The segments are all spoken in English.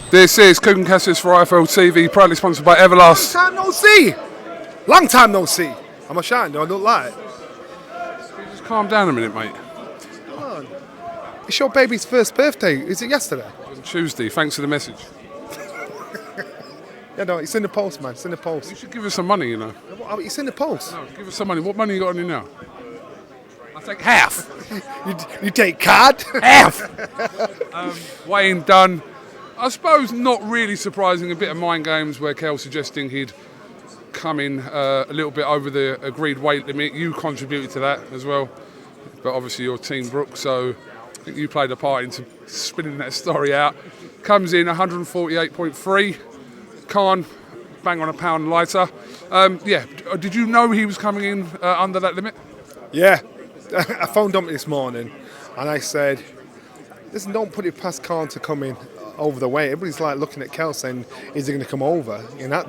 This is KUGAN CASSIUS for IFL TV, proudly sponsored by Everlast. Long time no see. Long time no see. I'm a shine, though, I don't lie. Just calm down a minute, mate. Come on. It's your baby's first birthday. Is it yesterday? It was Tuesday, thanks for the message. Yeah, no, it's in the post, man. It's in the You post. should give us some money, you know. It's in the post. No, give us some money. What money you got on you now? I'll take half. You take card? Half! Weighing done. I suppose not really surprising, a bit of mind games where Kel suggesting he'd come in a little bit over the agreed weight limit. You contributed to that as well, but obviously you're Team Brook, so I think you played a part into spinning that story out. Comes in 148.3. Khan, bang on a pound lighter. Did you know he was coming in under that limit? Yeah. I phoned Dominic this morning and I said, listen, don't put it past Khan to come in over the weight. Everybody's like looking at Kel saying, is he going to come over? You know,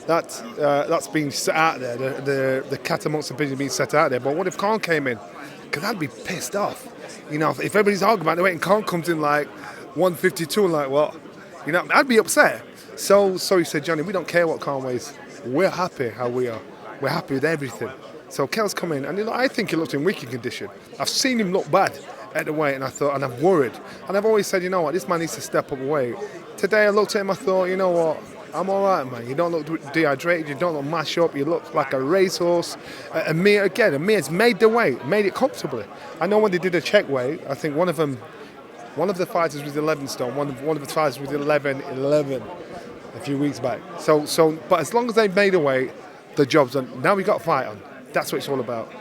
that's been set out there. The cat amongst the pigeons being set out there. But what if Khan came in? Because I'd be pissed off. You know, if everybody's arguing about the weight and Khan comes in like 152, like what? You know, I'd be upset. So he said, Johnny, we don't care what Khan weighs. We're happy how we are. We're happy with everything. So Kel's come in, and you know, I think he looked in wicked condition. I've seen him look bad at the weight, and I'm worried. And I've always said, you know what, this man needs to step up weight. Today I looked at him, I thought, you know what, I'm all right, man. You don't look dehydrated, you don't look mashed up, you look like a racehorse. Amir's made the weight, made it comfortably. I know when they did a check weight, I think one of the fighters was 11 stone, one of the fighters was 11 a few weeks back. But as long as they made a weight, the job's done. Now we got a fight on. That's what it's all about.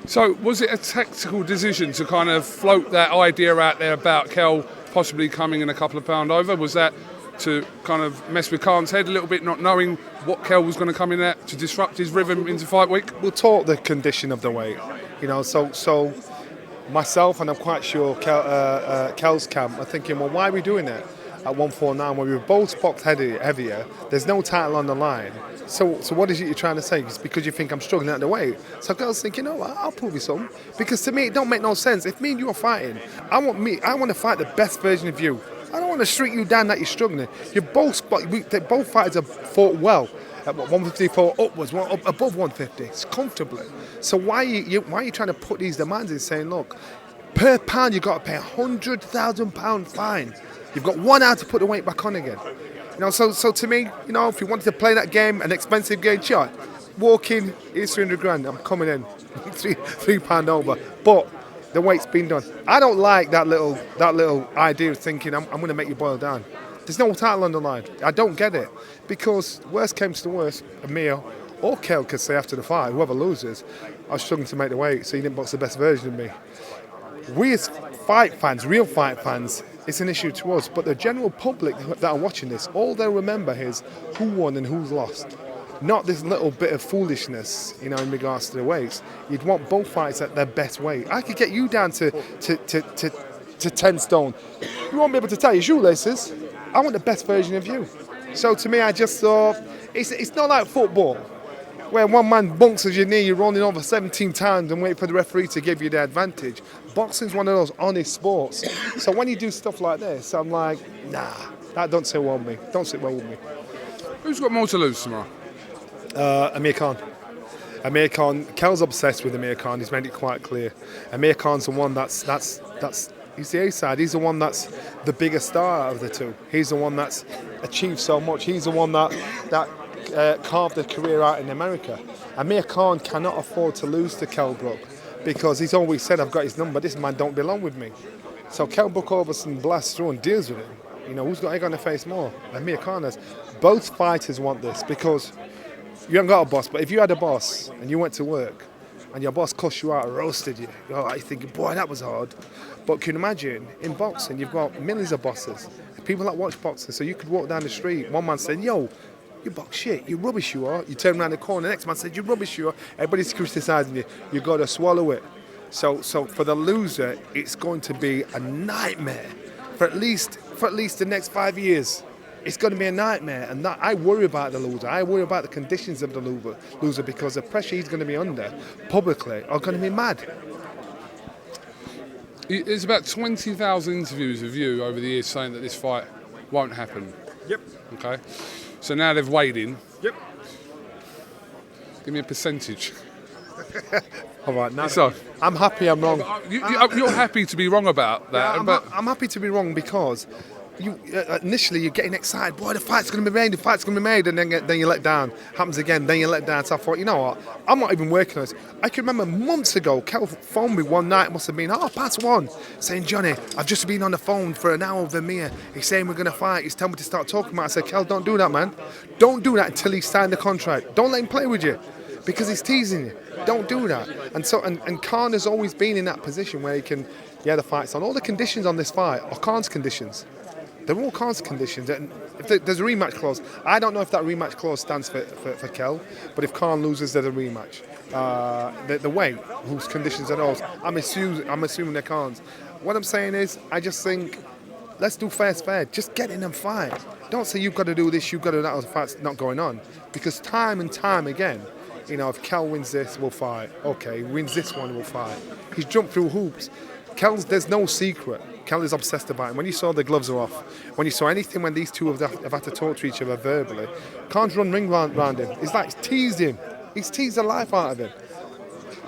So was it a tactical decision to kind of float that idea out there about Kel possibly coming in a couple of pound over? Was that to kind of mess with Khan's head a little bit, not knowing what Kel was going to come in at to disrupt his rhythm into fight week? We'll talk the condition of the weight. You know, so myself and I'm quite sure Kel's camp are thinking, well, why are we doing it at 149 when we were both boxed heavier? There's no title on the line. So what is it you're trying to say? It's because you think I'm struggling at the weight. So girls think, you know what, I'll prove you something. Because to me, it don't make no sense. If me and you are fighting, I want to fight the best version of you. I don't want to shrink you down that you're struggling. Both fighters have fought well at 154 upwards, above 150. It's comfortably. So why are you trying to put these demands in saying, look, per pound you've got to pay £100,000 fine. You've got 1 hour to put the weight back on again. You know, so to me, you know, if you wanted to play that game, an expensive game, sure, walk in, here's 300 grand, I'm coming in, three pound over. But the weight's been done. I don't like that little idea of thinking I'm going to make you boil down. There's no title on the line. I don't get it. Because worst comes to worst, Amir or Kel could say after the fight, whoever loses, I was struggling to make the weight, so you didn't box the best version of me. We as fight fans, real fight fans, it's an issue to us, but the general public that are watching this, all they'll remember is who won and who's lost. Not this little bit of foolishness, you know, in regards to the weights. You'd want both fights at their best weight. I could get you down to 10 stone. You won't be able to tie your shoelaces. I want the best version of you. So to me, I just thought, it's not like football, where one man bunks your knee, you're rolling over 17 times and wait for the referee to give you the advantage. Boxing's one of those honest sports. So when you do stuff like this, I'm like, nah, that don't sit well with me. Don't sit well with me. Who's got more to lose tomorrow? Amir Khan. Amir Khan, Kel's obsessed with Amir Khan, he's made it quite clear. Amir Khan's the one that's he's the A-side, he's the one that's the bigger star of the two. He's the one that's achieved so much, he's the one that carved a career out in America. Amir Khan cannot afford to lose to Khan-Brook because he's always said, I've got his number, this man don't belong with me. So Khan-Brook Overson blasts through and deals with him. You know, who's got egg on their face more? Amir Khan has. Both fighters want this because you haven't got a boss, but if you had a boss and you went to work and your boss cussed you out and roasted you, you're thinking, boy, that was hard. But can you imagine, in boxing, you've got millions of bosses, people that watch boxing, so you could walk down the street, one man saying, yo, you box shit, you rubbish you are. You turn around the corner, the next man said, you rubbish you are. Everybody's criticising you. You've got to swallow it. So for the loser, it's going to be a nightmare for at least the next 5 years. It's going to be a nightmare, and that I worry about the loser. I worry about the conditions of the loser because the pressure he's going to be under publicly are going to be mad. There's about 20,000 interviews of you over the years saying that this fight won't happen. Yep. Okay. So now they've weighed in. Yep. Give me a percentage. All right, now So I'm happy I'm wrong. you're happy to be wrong about that, but I'm happy to be wrong because you initially you're getting excited. Boy, the fight's going to be made. The fight's going to be made, and then you let down. Happens again. Then you let down. So I thought, you know what? I'm not even working on this. I can remember months ago, Kel phoned me one night. It must have been 1:30, saying, Johnny, I've just been on the phone for an hour with Amir. He's saying we're going to fight. He's telling me to start talking about it. I said, Kel, don't do that, man. Don't do that until he signed the contract. Don't let him play with you. Because he's teasing you. Don't do that. And Khan has always been in that position where he can, the fight's on. All the conditions on this fight are Khan's conditions. They're all Khan's conditions. And if there's a rematch clause, I don't know if that rematch clause stands for Kel, but if Khan loses, there's a rematch. The weight, whose conditions are those, I'm assuming they're Khan's. What I'm saying is, I just think, let's do fair. Just get in and fight. Don't say you've got to do this, you've got to do that, or the fight's not going on. Because time and time again, if Kel wins this, we'll fight. Okay, wins this one, we'll fight. He's jumped through hoops. There's no secret. Kel is obsessed about him. When you saw the gloves are off, when you saw anything when these two have had to talk to each other verbally, Khan's run ring round him. It's like teased him. He's teased the life out of him.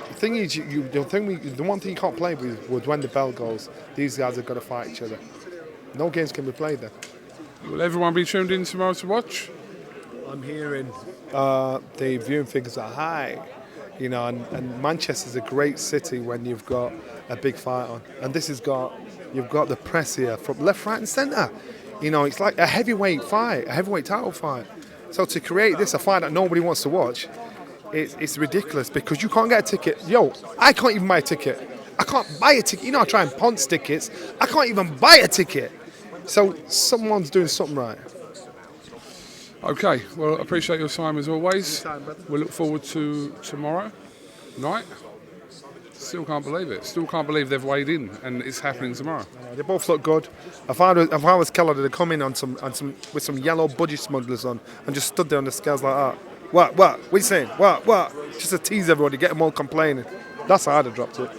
The thing is, the one thing you can't play with was when the bell goes, these guys have got to fight each other. No games can be played then. Will everyone be tuned in tomorrow to watch? I'm hearing the viewing figures are high, and Manchester's a great city when you've got a big fight on. And you've got the press here from left, right and centre. It's like a heavyweight fight, a heavyweight title fight. So to create this, a fight that nobody wants to watch, it's ridiculous because you can't get a ticket. I can't even buy a ticket. I can't buy a ticket. I try and ponce tickets. I can't even buy a ticket. So someone's doing something right. Okay, well, I appreciate your time as always. Anytime, brother. We'll look forward to tomorrow night. Still can't believe it. Still can't believe they've weighed in and it's happening tomorrow. They both look good. If I was Keller, they'd come in with some yellow budgie smugglers on and just stood there on the scales like that. What? What are you saying? What? Just to tease everybody, get them all complaining. That's how I'd have dropped it.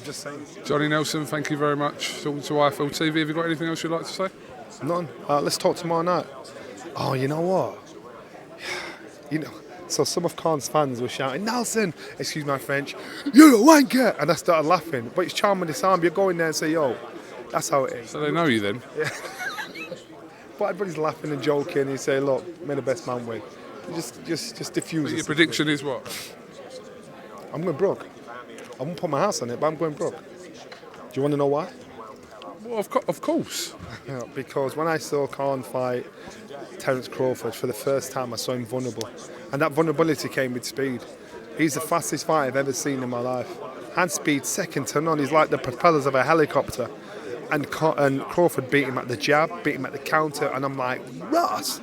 Just saying. Johnny Nelson, thank you very much. Talking to IFL TV. Have you got anything else you'd like to say? None. Let's talk tomorrow night. Oh, you know what? So some of Khan's fans were shouting, Nelson, excuse my French, you're a wanker! And I started laughing. But it's charm and disarm. You're going there and say, yo, that's how it is. So they know you then? Yeah. But everybody's laughing and joking. And you say, look, may the best man win. Just diffuse But it. your prediction is what? I'm going broke. I won't put my house on it, but I'm going broke. Do you want to know why? Well, of course. Yeah, because when I saw Khan fight Terence Crawford for the first time, I saw him vulnerable. And that vulnerability came with speed. He's the fastest fighter I've ever seen in my life. Hand speed, second to none. He's like the propellers of a helicopter. And Crawford beat him at the jab, beat him at the counter, and I'm like, Ross!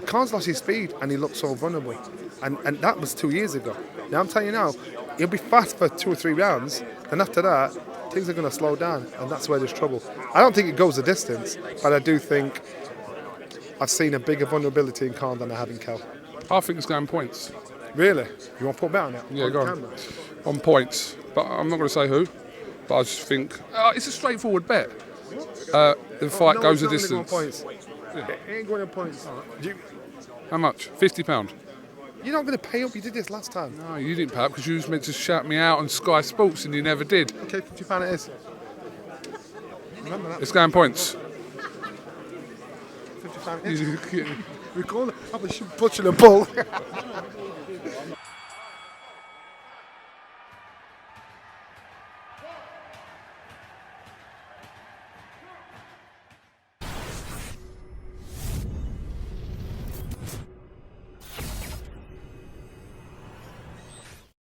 Khan's lost his speed, and he looked so vulnerable. And that was 2 years ago. Now I'm telling you now, he'll be fast for 2 or 3 rounds, and after that, things are going to slow down, and that's where there's trouble. I don't think it goes the distance, but I do think I've seen a bigger vulnerability in Khan than I have in Kel. I think it's going points. Really? You want to put a bet on it? Yeah, go on. On points. But I'm not going to say who. But I just think it's a straightforward bet. The fight goes the distance. Points. Yeah. It ain't going to points. How much? £50? You're not going to pay up. You did this last time. No, you didn't pay up because you was meant to shout me out on Sky Sports and you never did. Okay, £50 it is. Remember that. It's going points. £50 it is. We call it. I was pushing a bull.